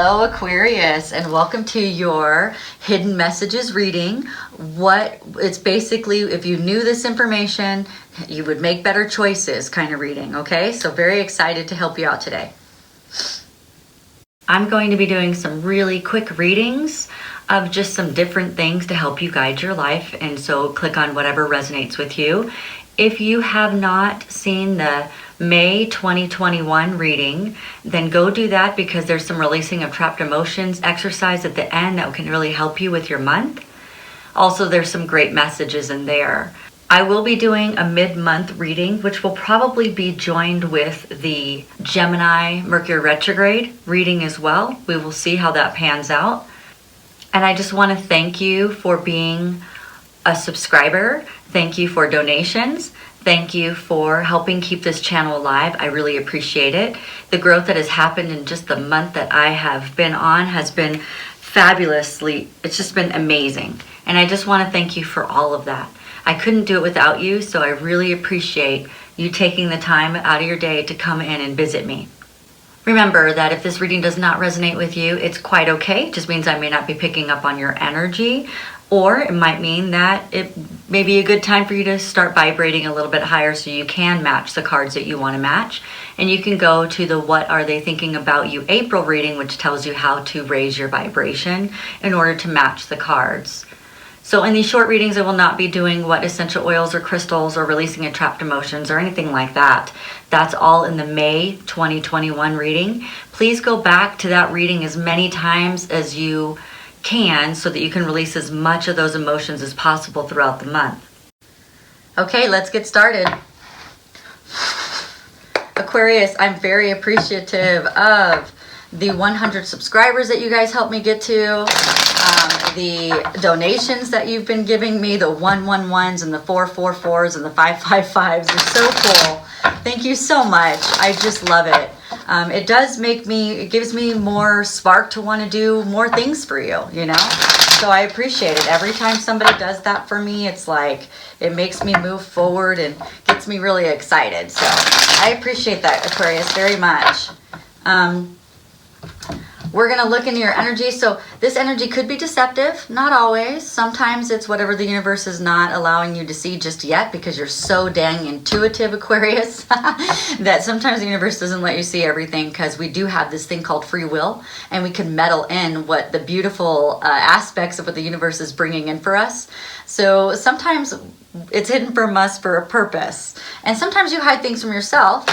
Hello Aquarius, and welcome to your hidden messages reading. It's basically, if you knew this information, you would make better choices kind of reading, okay? So very excited to help you out today. I'm going to be doing some really quick readings of just some different things to help you guide your life, and so click on whatever resonates with you. If you have not seen the May 2021 reading, then go do that, because there's some releasing of trapped emotions exercise at the end that can really help you with your month. Also, there's some great messages in there. I will be doing a mid-month reading, which will probably be joined with the Gemini Mercury retrograde reading as well. We will see how that pans out. And I just want to thank you for being a subscriber. Thank you for donations. Thank you for helping keep this channel alive. I really appreciate it. The growth that has happened in just the month that I have been on has been fabulously, it's just been amazing. And I just want to thank you for all of that. I couldn't do it without you, so I really appreciate you taking the time out of your day to come in and visit me. Remember that if this reading does not resonate with you, it's quite okay. It just means I may not be picking up on your energy, or it might mean that it may be a good time for you to start vibrating a little bit higher so you can match the cards that you want to match. And you can go to the What Are They Thinking About You April reading, which tells you how to raise your vibration in order to match the cards. So in these short readings, I will not be doing what essential oils or crystals or releasing of trapped emotions or anything like that. That's all in the May 2021 reading. Please go back to that reading as many times as you can so that you can release as much of those emotions as possible throughout the month. Okay, let's get started. Aquarius, I'm very appreciative of the 100 subscribers that you guys helped me get to, the donations that you've been giving me, the 111s and the 444s and the 555s. They're so cool. Thank you so much. I just love it. It gives me more spark to want to do more things for you, you know? So I appreciate it. Every time somebody does that for me, it's like, it makes me move forward and gets me really excited. So I appreciate that, Aquarius, very much. We're going to look into your energy. So this energy could be deceptive, not always. Sometimes it's whatever the universe is not allowing you to see just yet, because you're so dang intuitive, Aquarius, that sometimes the universe doesn't let you see everything, because we do have this thing called free will, and we can meddle in what the beautiful aspects of what the universe is bringing in for us. So sometimes it's hidden from us for a purpose. And sometimes you hide things from yourself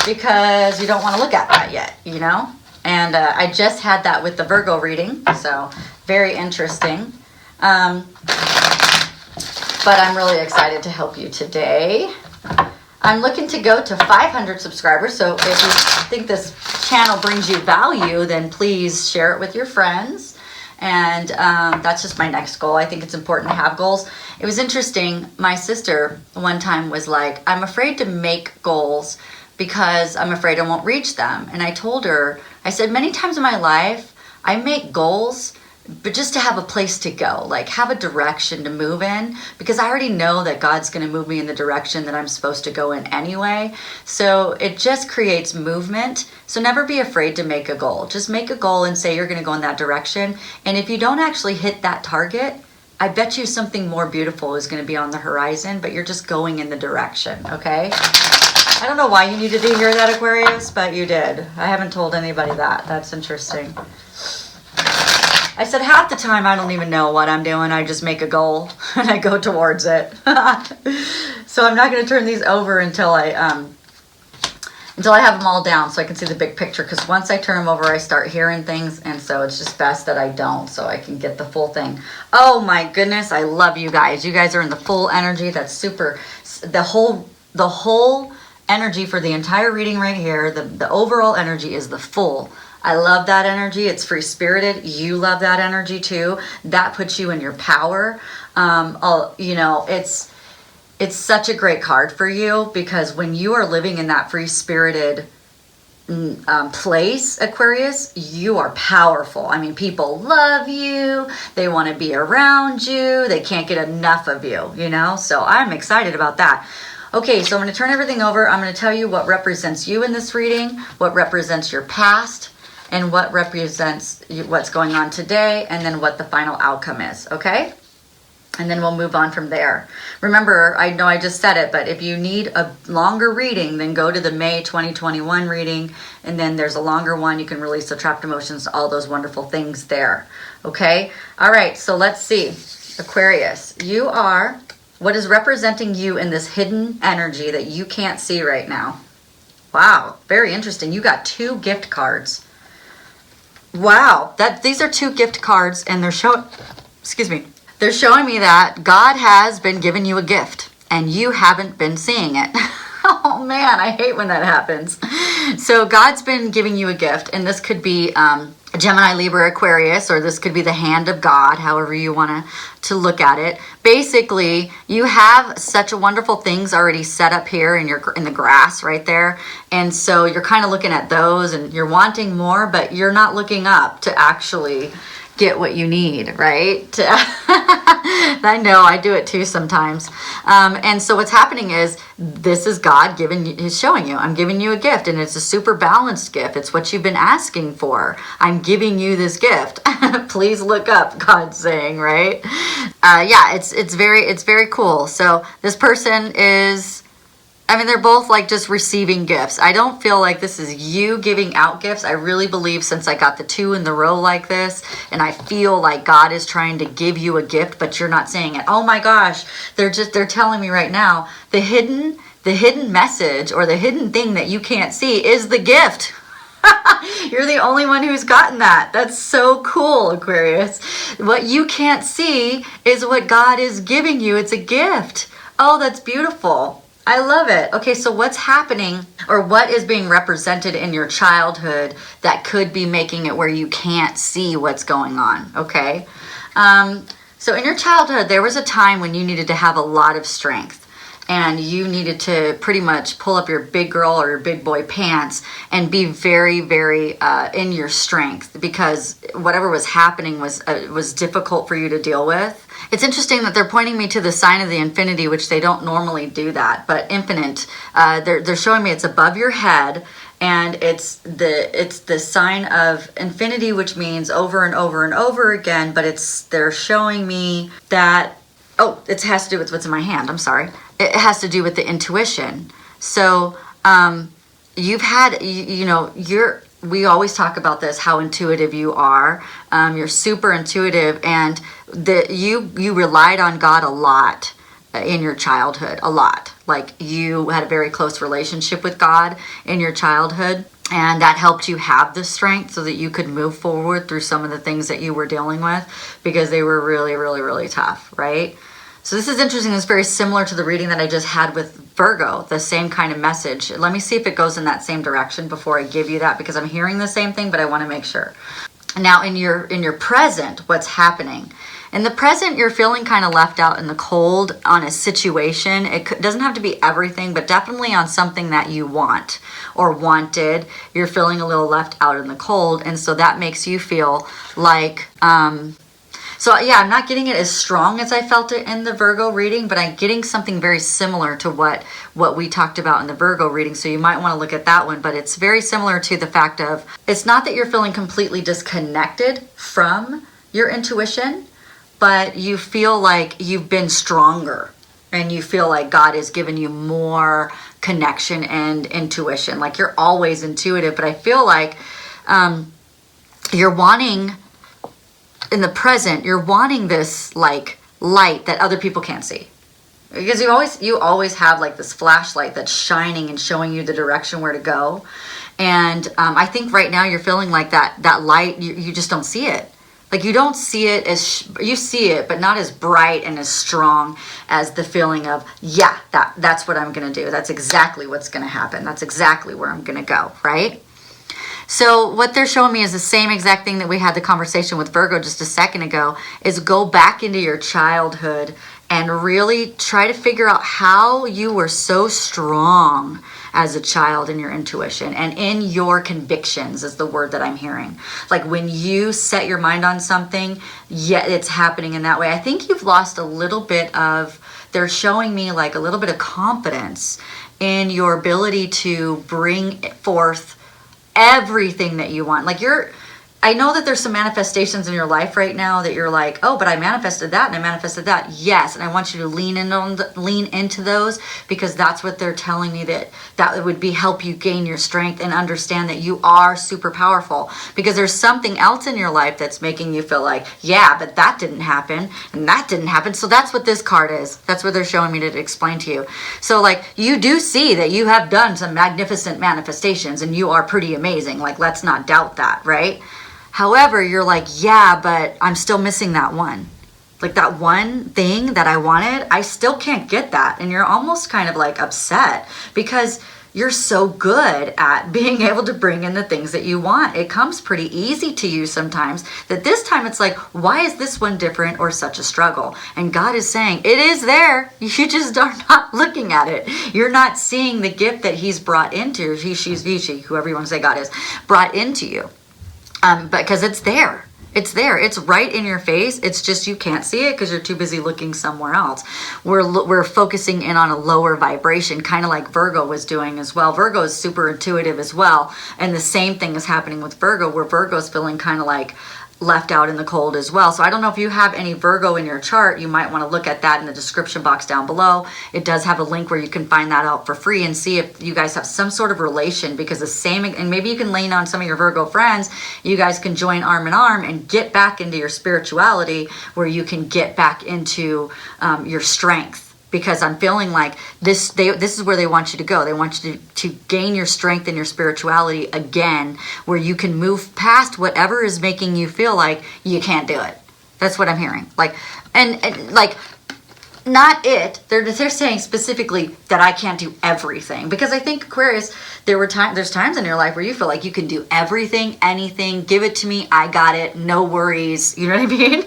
because you don't want to look at that yet, you know? And I just had that with the Virgo reading, so very interesting. But I'm really excited to help you today. I'm looking to go to 500 subscribers, so if you think this channel brings you value, then please share it with your friends. And that's just my next goal. I think it's important to have goals. It was interesting. My sister one time was like, I'm afraid to make goals because I'm afraid I won't reach them. And I told her, I said, many times in my life, I make goals, but just to have a place to go, like have a direction to move in, because I already know that God's going to move me in the direction that I'm supposed to go in anyway. So it just creates movement. So never be afraid to make a goal. Just make a goal and say you're going to go in that direction. And if you don't actually hit that target, I bet you something more beautiful is going to be on the horizon, but you're just going in the direction, okay? I don't know why you needed to hear that, Aquarius, but you did. I haven't told anybody that. That's interesting. I said half the time I don't even know what I'm doing. I just make a goal and I go towards it. So I'm not going to turn these over until I have them all down so I can see the big picture, because once I turn them over, I start hearing things, and so it's just best that I don't, so I can get the full thing. Oh my goodness, I love you guys. You guys are in the full energy. That's super. The whole energy for the entire reading right here, the overall energy is the full. I love that energy. It's free spirited. You love that energy too. That puts you in your power. You know, it's such a great card for you, because when you are living in that free spirited place, Aquarius, you are powerful. I mean, people love you. They want to be around you. They can't get enough of you, you know? So I'm excited about that. Okay, so I'm going to turn everything over. I'm going to tell you what represents you in this reading, what represents your past, and what represents what's going on today, and then what the final outcome is, okay? And then we'll move on from there. Remember, I know I just said it, but if you need a longer reading, then go to the May 2021 reading, and then there's a longer one. You can release the trapped emotions, all those wonderful things there, okay? All right, so let's see. Aquarius, you are, what is representing you in this hidden energy that you can't see right now? Wow, very interesting. You got 2 gift cards. Wow, these are 2 gift cards, and they're showing, excuse me, they're showing me that God has been giving you a gift and you haven't been seeing it. Oh man, I hate when that happens. So God's been giving you a gift, and this could be Gemini, Libra, Aquarius, or this could be the hand of God, however you want to look at it. Basically, you have such wonderful things already set up here in the grass right there. And so you're kind of looking at those and you're wanting more, but you're not looking up to actually get what you need, right? I know, I do it too sometimes. And so what's happening is, this is God He's showing you, I'm giving you a gift, and it's a super balanced gift. It's what you've been asking for. I'm giving you this gift. Please look up, God's saying, right? Yeah, it's very cool. So this person is, I mean, they're both like just receiving gifts. I don't feel like this is you giving out gifts. I really believe, since I got the 2 in the row like this, and I feel like God is trying to give you a gift, but you're not saying it. Oh my gosh, they're telling me right now, the hidden message, or the hidden thing that you can't see, is the gift. You're the only one who's gotten that. That's so cool, Aquarius. What you can't see is what God is giving you. It's a gift. Oh, that's beautiful. I love it. Okay, so what's happening, or what is being represented in your childhood that could be making it where you can't see what's going on, okay? So in your childhood, there was a time when you needed to have a lot of strength, and you needed to pretty much pull up your big girl or your big boy pants and be very, very in your strength, because whatever was happening was difficult for you to deal with. It's interesting that they're pointing me to the sign of the infinity, which they don't normally do that, but infinite. They're showing me it's above your head, and it's the sign of infinity, which means over and over and over again. But they're showing me that, oh, it has to do with what's in my hand. I'm sorry. It has to do with the intuition. So you've had, we always talk about this, how intuitive you are. You're super intuitive, and you relied on God a lot in your childhood, a lot. Like, you had a very close relationship with God in your childhood, and that helped you have the strength so that you could move forward through some of the things that you were dealing with, because they were really, really, really tough, right? So this is interesting. It's very similar to the reading that I just had with Virgo, the same kind of message. Let me see if it goes in that same direction before I give you that, because I'm hearing the same thing, but I want to make sure. Now, in your present, what's happening? In the present, you're feeling kind of left out in the cold on a situation. It doesn't have to be everything, but definitely on something that you want or wanted. You're feeling a little left out in the cold, and so that makes you feel like... So yeah, I'm not getting it as strong as I felt it in the Virgo reading, but I'm getting something very similar to what we talked about in the Virgo reading. So you might want to look at that one, but it's very similar to the fact of, it's not that you're feeling completely disconnected from your intuition, but you feel like you've been stronger, and you feel like God has given you more connection and intuition. Like, you're always intuitive, but I feel like you're wanting... in the present, you're wanting this like light that other people can't see, because you always have like this flashlight that's shining and showing you the direction where to go. And I think right now you're feeling like that light, you just don't see it. Like, you don't see it as, you see it, but not as bright and as strong as the feeling of, yeah, that's what I'm going to do. That's exactly what's going to happen. That's exactly where I'm going to go, right? So what they're showing me is the same exact thing that we had the conversation with Virgo just a second ago, is go back into your childhood and really try to figure out how you were so strong as a child in your intuition and in your convictions, is the word that I'm hearing. Like, when you set your mind on something, yet it's happening in that way. I think you've lost a little bit of, they're showing me like a little bit of confidence in your ability to bring forth everything that you want. Like I know that there's some manifestations in your life right now that you're like, oh, but I manifested that and I manifested that. Yes, and I want you to lean into those, because that's what they're telling me, that would be help you gain your strength and understand that you are super powerful. Because there's something else in your life that's making you feel like, yeah, but that didn't happen and that didn't happen. So that's what this card is. That's what they're showing me to explain to you. So like, you do see that you have done some magnificent manifestations and you are pretty amazing. Like, let's not doubt that, right? However, you're like, yeah, but I'm still missing that one. Like that one thing that I wanted, I still can't get that. And you're almost kind of like upset because you're so good at being able to bring in the things that you want. It comes pretty easy to you sometimes, that this time it's like, why is this one different or such a struggle? And God is saying, it is there. You just are not looking at it. You're not seeing the gift that he's brought into, he, she, whoever you want to say God is, brought into you. Because it's there. It's there. It's right in your face. It's just you can't see it because you're too busy looking somewhere else. We're focusing in on a lower vibration, kind of like Virgo was doing as well. Virgo is super intuitive as well. And the same thing is happening with Virgo, where Virgo's feeling kind of like left out in the cold as well. So I don't know if you have any Virgo in your chart. You might want to look at that in the description box down below. It does have a link where you can find that out for free and see if you guys have some sort of relation, because the same, and maybe you can lean on some of your Virgo friends. You guys can join arm in arm and get back into your spirituality, where you can get back into your strength. Because I'm feeling like this is where they want you to go. They want you to gain your strength and your spirituality again, where you can move past whatever is making you feel like you can't do it. That's what I'm hearing. Like, and like, not it. They're saying specifically that I can't do everything. Because I think, Aquarius, there's times in your life where you feel like you can do everything, anything, give it to me, I got it, no worries. You know what I mean?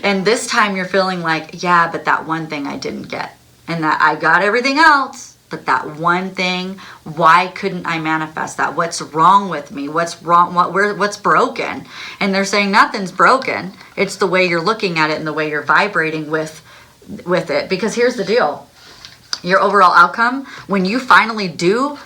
And this time you're feeling like, yeah, but that one thing I didn't get. And that I got everything else, but that one thing, why couldn't I manifest that? What's wrong with me? What's wrong? What's broken? And they're saying nothing's broken. It's the way you're looking at it and the way you're vibrating with it. Because here's the deal. Your overall outcome, when you finally do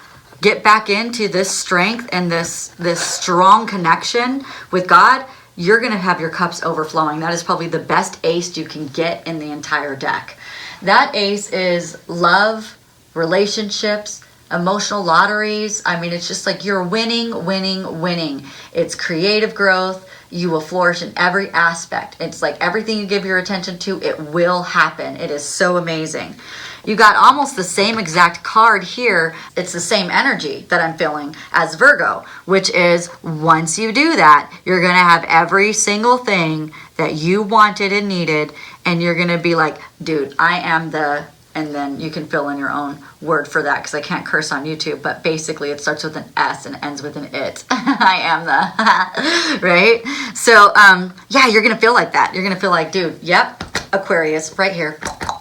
get back into this strength and this strong connection with God, you're going to have your cups overflowing. That is probably the best ace you can get in the entire deck. That ace is love, relationships, emotional lotteries. I mean, it's just like you're winning, winning, winning. It's creative growth. You will flourish in every aspect. It's like everything you give your attention to, it will happen. It is so amazing. You got almost the same exact card here. It's the same energy that I'm feeling as Virgo, which is once you do that, you're going to have every single thing that you wanted and needed. And you're going to be like, dude, I am the, and then you can fill in your own word for that because I can't curse on YouTube. But basically it starts with an S and ends with an it. I am the, right? So, yeah, you're going to feel like that. You're going to feel like, dude, yep, Aquarius right here.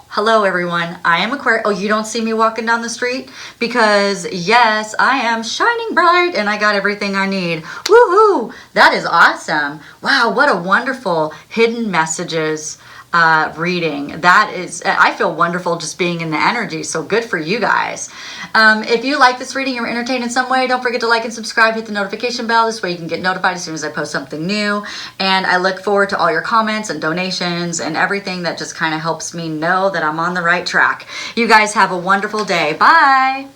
Hello, everyone. I am Aquarius. Oh, you don't see me walking down the street? Because, yes, I am shining bright and I got everything I need. Woohoo! That is awesome. Wow, what a wonderful hidden messages reading. That is, I feel wonderful just being in the energy. So good for you guys. If you like this reading, you're entertained in some way, don't forget to like and subscribe, hit the notification bell. This way you can get notified as soon as I post something new. And I look forward to all your comments and donations and everything that just kind of helps me know that I'm on the right track. You guys have a wonderful day. Bye.